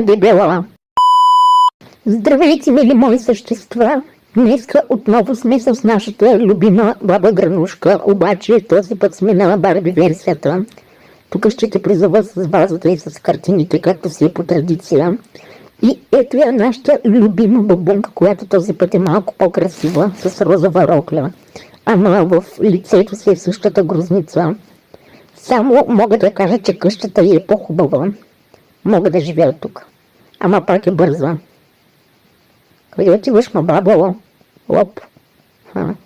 Дебела. Здравейте, мили мои същества! Днеска отново сме с нашата любима баба Гранушка, обаче този път сме на Барби версията. Тук ще те призова с вазата и с картините, както си е по традиция. И ето я нашата любима бабунка, която този път е малко по-красива, с розова рокля. Ама в лицето си е същата грозница. Само мога да кажа, че къщата ѝ е по-хубава. Мога да живея тук. Ама пак е бърза. Къде отиваш, ма баба? Лоп.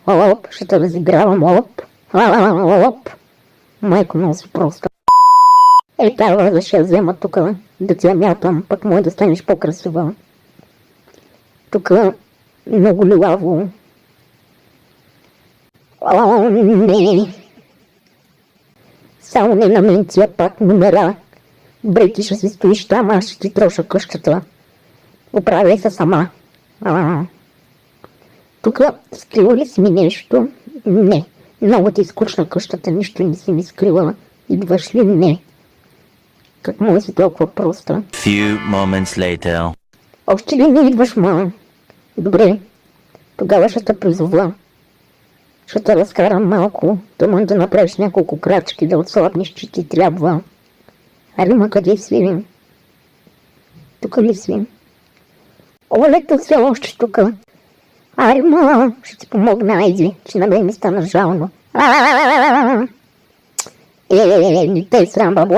Лоп, ще те разигравам, лоп. Лоп. Майко, много си просто. Тази ваза ще я взема тук, да ти я мятам, пък може да станеш по-красива. Тук много лилаво. Не. Само не на мен тия пак номера. Бре, ти ще си стоиш там, аз ще ти троша къщата. Оправяй се сама. Тук скрила ли си ми нещо? Не. Много ти скучна къщата, нищо не си ми скрила. Идваш ли? Не. Как може си толкова проста? Few moments later. Още ли не идваш, ма? Добре. Тогава ще те призова. Ще те разкарам малко. Да може да направиш няколко крачки, да отслабнеш, че ти трябва. Арима, къде си? Тук ли си? Олето все още тук. Арима, ще ти помогна, айди, че на мен ми стана жално. Не те срам, бабо.